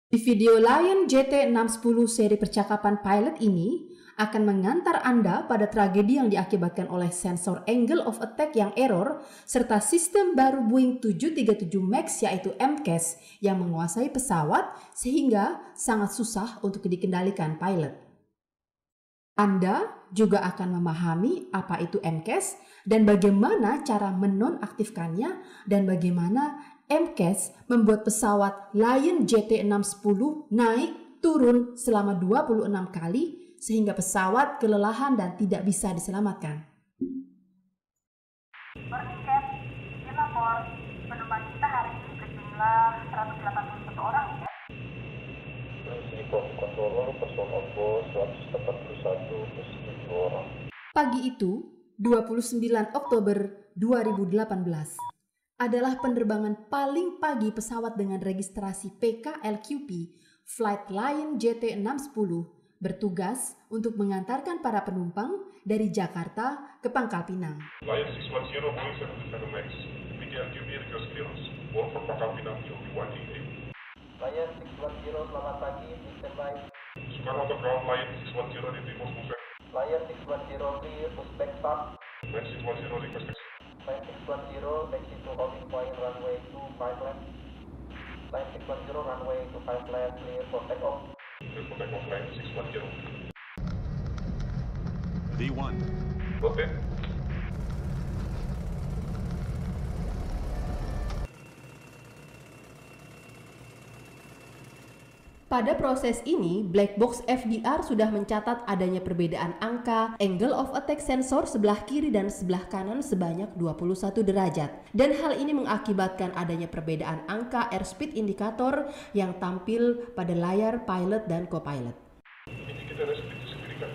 Di video Lion JT610 seri percakapan pilot ini akan mengantar Anda pada tragedi yang diakibatkan oleh sensor angle of attack yang error serta sistem baru Boeing 737 MAX yaitu MCAS yang menguasai pesawat sehingga sangat susah untuk dikendalikan pilot. Anda juga akan memahami apa itu MCAS dan bagaimana cara menonaktifkannya dan bagaimana MCAS membuat pesawat Lion JT610 naik turun selama 26 kali sehingga pesawat kelelahan dan tidak bisa diselamatkan. Morning Cap, izin lapor. Penumpang kita hari ini berjumlah 181 orang ya. Ini controller person on board 181 plus 7 orang. Pagi itu, 29 Oktober 2018, adalah penerbangan paling pagi pesawat dengan registrasi PKLQP Flight Lion JT610 bertugas untuk mengantarkan para penumpang dari Jakarta ke Pangkal Pinang. Lion 610 Boeing 737 MAX, PKLQP request clearance. Board for Pangkal Pinang will be 188. Lion 610, selamat pagi, di standby. Soekarno to ground, Lion 610 retrieve movement. Lion 610, clear to spec start. Lion 610 request taxi. Lion 610, taxi to holding point runway 25 left. Lion 610, runway 25 left, clear for takeoff. Clear for takeoff, Lion 610. V1. Rotate. Pada proses ini, black box FDR sudah mencatat adanya perbedaan angka angle of attack sensor sebelah kiri dan sebelah kanan sebanyak 21 derajat. Dan hal ini mengakibatkan adanya perbedaan angka airspeed indikator yang tampil pada layar pilot dan co-pilot. Ini kita ada sedikit sendiri kan.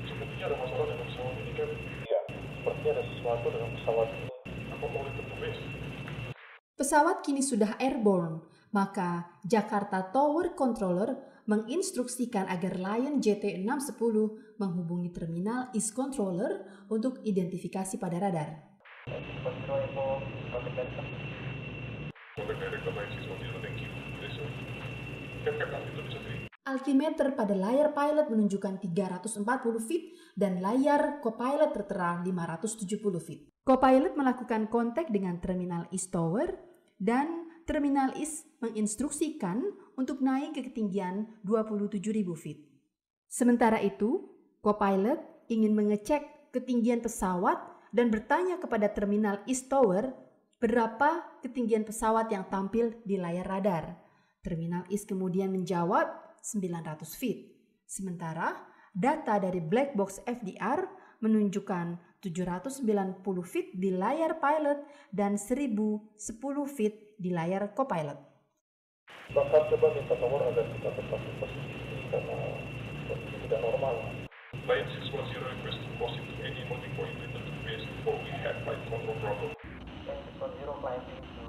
Sepertinya ada masalah dengan pesawat ini kan. Iya, sepertinya ada sesuatu dengan pesawat ini. Apa mau ditulis? Pesawat kini sudah airborne, maka Jakarta Tower Controller menginstruksikan agar Lion JT610 menghubungi terminal East Controller untuk identifikasi pada radar. Lion 610, info, contact direction. Contact director Lion 610, thank you. Yes, sir. Cap, itu bisa sendiri. Altimeter pada layar pilot menunjukkan 340 feet dan layar co-pilot tertera 570 feet. Co-pilot melakukan kontak dengan terminal East Tower dan Terminal East menginstruksikan untuk naik ke ketinggian 27.000 feet. Sementara itu, co-pilot ingin mengecek ketinggian pesawat dan bertanya kepada Terminal East Tower berapa ketinggian pesawat yang tampil di layar radar. Terminal East kemudian menjawab 900 feet. Sementara data dari black box FDR menunjukkan 790 feet di layar pilot dan 1010 feet di layar co-pilot. Bahkan coba minta nomor agar kita tetap di posisi ini karena posisi tidak normal. Lion 610 request to proceed to any mounting point return to base before we head flight control problem. Lion 610, climbing to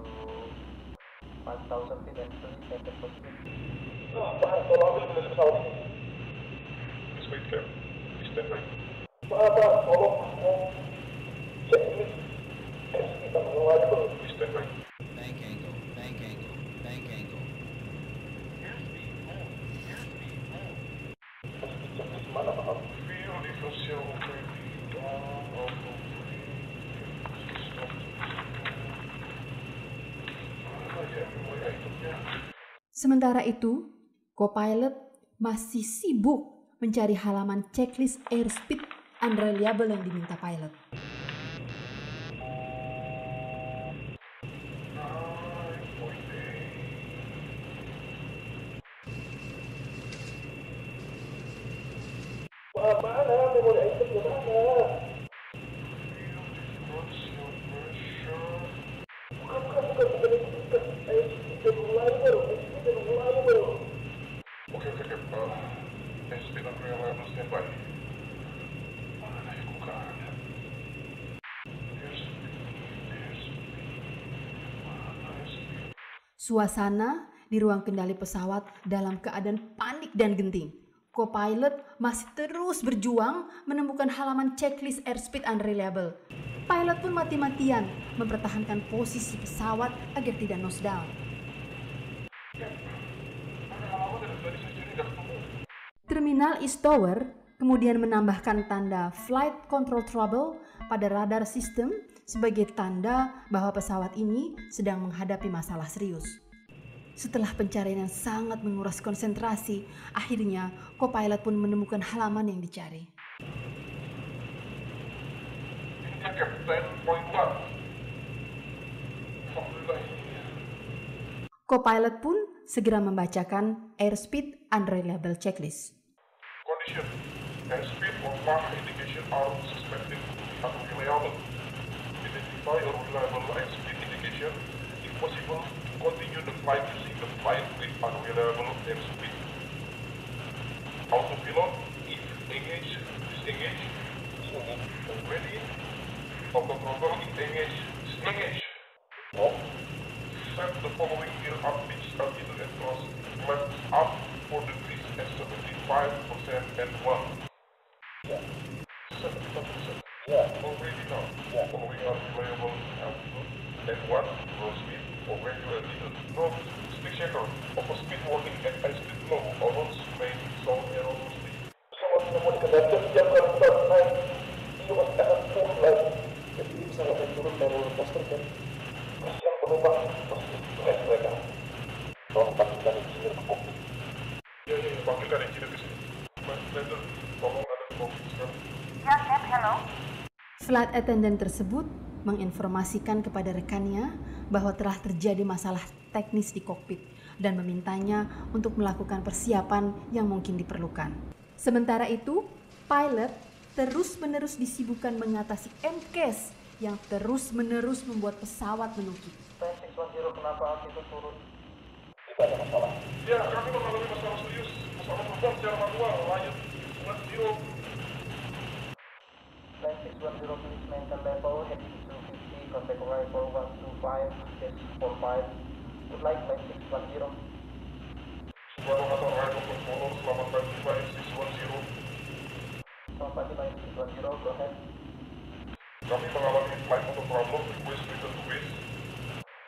5,000 feet and please maintain position. Pak, tolong ambil dari pesawat ini. Please wait, Cap. Please stand by. Pak, tolong. Cek ini. Kita mengalami belum? Please stand by. Bank angle, bank angle, bank angle. Di mana, Pak? Feel differential operating down of Sementara itu, co-pilot masih sibuk mencari halaman checklist airspeed unreliable yang diminta pilot. Mana memori item di mana? Bukan itu. Kita mulai baru. Oke. Airspeed unreliable standby. Mana yang bukan? Suasana di ruang kendali pesawat dalam keadaan panik dan genting. Co-pilot masih terus berjuang menemukan halaman checklist airspeed unreliable. Pilot pun mati-matian mempertahankan posisi pesawat agar tidak nose down. Terminal Eastover kemudian menambahkan tanda Flight Control Trouble pada radar sistem sebagai tanda bahwa pesawat ini sedang menghadapi masalah serius. Setelah pencarian yang sangat menguras konsentrasi, akhirnya co-pilot pun menemukan halaman yang dicari. Ini Captain Point 1. Alhamdulillah. Co-pilot pun segera membacakan Airspeed Unreliable Checklist. Condition. Airspeed or path indication are suspected unreliable. Identify a reliable airspeed indication. If possible, continue the flight using the flight with unreliable airspeed. Autopilot, if engaged, disengage. Ready. Autothrottle, if engaged, disengage. Set the following gear up pitch altitude and thrust. Left up 4 degrees and 75% and 1. 75%. Already now. Following unreliable altitude and 1. Low speed. Already altitude. No speed shaker. Overspeed warning and high speed low. Almost may sound error speed. Pesawat semua dikendalikan sejak pelan naik. Ini masih akan full lagi. Jadi pesawat yang turun dari roller coaster kan. Kasihan penumpang pasti stres mereka. Tolong pastikan engineer ke kokpit. Ya, panggilkan engineer ke sini. Mas Lender, tolong ada di kokpit sekarang. Ya, Cap, hello. Flight attendant tersebut menginformasikan kepada rekannya bahwa telah terjadi masalah teknis di kokpit dan memintanya untuk melakukan persiapan yang mungkin diperlukan. Sementara itu, pilot terus-menerus disibukkan mengatasi MCAS yang terus-menerus membuat pesawat menukik. Plan 610, kenapa altitude turun? Tidak ada masalah. Ya, kami mengalami masalah serius. Pesawat terbang secara manual, Lion 10. Plan 610, please maintain level, heading 250, contact arrival 125-45. Good night, Plan 610. Suara kata arrival controller, selamat pagi Lion 610. Selamat pagi, Plan 610, go ahead. Kami mengalami flight auto problem, request return to base.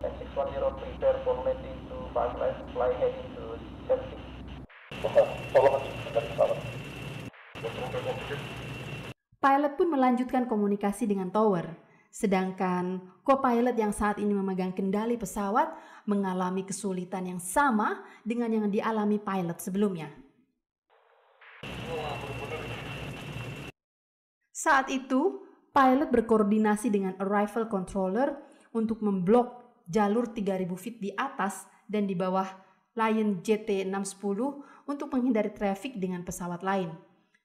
Plan 610, prepare for landing to 5 left, fly heading to 70. Tolong dari pesawat. Control and oxygen. Pilot pun melanjutkan komunikasi dengan tower, sedangkan co-pilot yang saat ini memegang kendali pesawat mengalami kesulitan yang sama dengan yang dialami pilot sebelumnya. Saat itu, pilot berkoordinasi dengan arrival controller untuk memblok jalur 3000 feet di atas dan di bawah Lion JT610 untuk menghindari traffic dengan pesawat lain.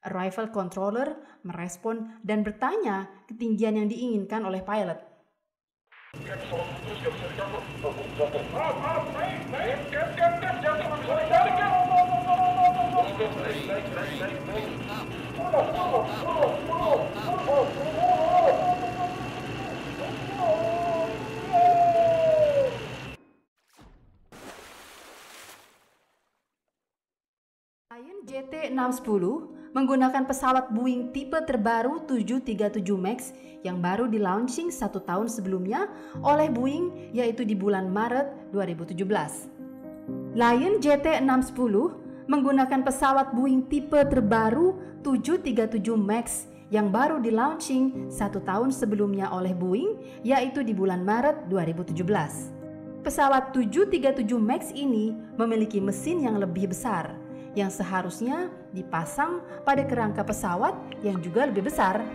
Arrival controller merespon dan bertanya ketinggian yang diinginkan oleh pilot. Pesawat terus gak bisa di-cover. Naik, Cap, jatuh gak bisa dicari, Cap. Lion JT610 menggunakan pesawat Boeing tipe terbaru 737 MAX yang baru di-launching 1 tahun sebelumnya oleh Boeing, yaitu di bulan Maret 2017. Lion JT610 menggunakan pesawat Boeing tipe terbaru 737 MAX yang baru di-launching 1 tahun sebelumnya oleh Boeing, yaitu di bulan Maret 2017. Pesawat 737 MAX ini memiliki mesin yang lebih besar, yang seharusnya dipasang pada kerangka pesawat yang juga lebih besar.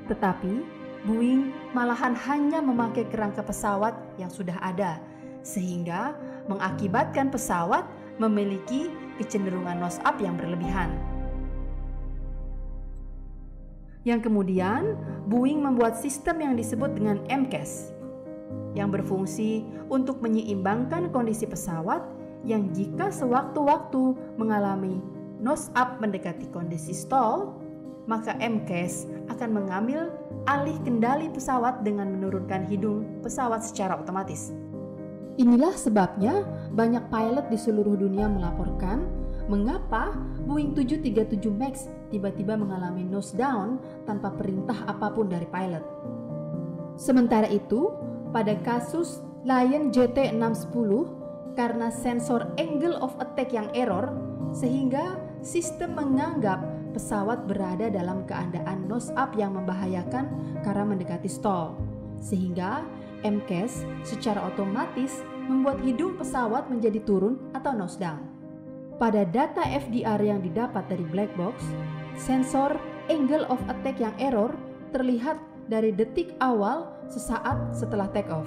Tetapi, Boeing malahan hanya memakai kerangka pesawat yang sudah ada, sehingga mengakibatkan pesawat memiliki kecenderungan nose up yang berlebihan. Yang kemudian, Boeing membuat sistem yang disebut dengan MCAS, yang berfungsi untuk menyeimbangkan kondisi pesawat yang jika sewaktu-waktu mengalami nose up mendekati kondisi stall, maka MCAS akan mengambil alih kendali pesawat dengan menurunkan hidung pesawat secara otomatis. Inilah sebabnya banyak pilot di seluruh dunia melaporkan mengapa Boeing 737 MAX tiba-tiba mengalami nose down tanpa perintah apapun dari pilot. Sementara itu, pada kasus Lion JT610 karena sensor angle of attack yang error, sehingga sistem menganggap pesawat berada dalam keadaan nose up yang membahayakan karena mendekati stall, sehingga MCAS secara otomatis membuat hidung pesawat menjadi turun atau nose down. Pada data FDR yang didapat dari black box, sensor angle of attack yang error terlihat dari detik awal sesaat setelah take off.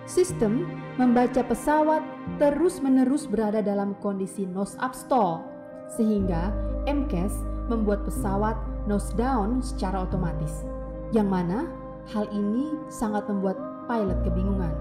Sistem membaca pesawat terus-menerus berada dalam kondisi nose up stall, sehingga MCAS membuat pesawat nose down secara otomatis. Yang mana hal ini sangat membuat pilot kebingungan,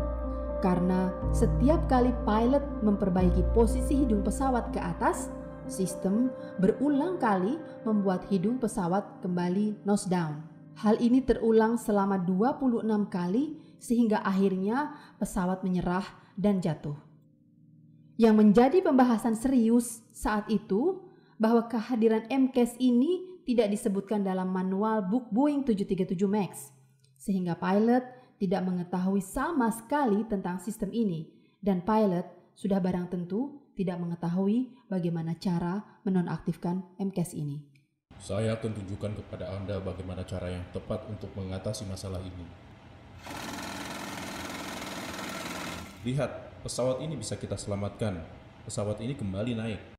karena setiap kali pilot memperbaiki posisi hidung pesawat ke atas, sistem berulang kali membuat hidung pesawat kembali nose down. Hal ini terulang selama 26 kali sehingga akhirnya pesawat menyerah dan jatuh. Yang menjadi pembahasan serius saat itu bahwa kehadiran MCAS ini tidak disebutkan dalam manual book Boeing 737 MAX, sehingga pilot tidak mengetahui sama sekali tentang sistem ini, dan pilot sudah barang tentu tidak mengetahui bagaimana cara menonaktifkan MCAS ini. Saya akan tunjukkan kepada Anda bagaimana cara yang tepat untuk mengatasi masalah ini. Lihat, pesawat ini bisa kita selamatkan. Pesawat ini kembali naik.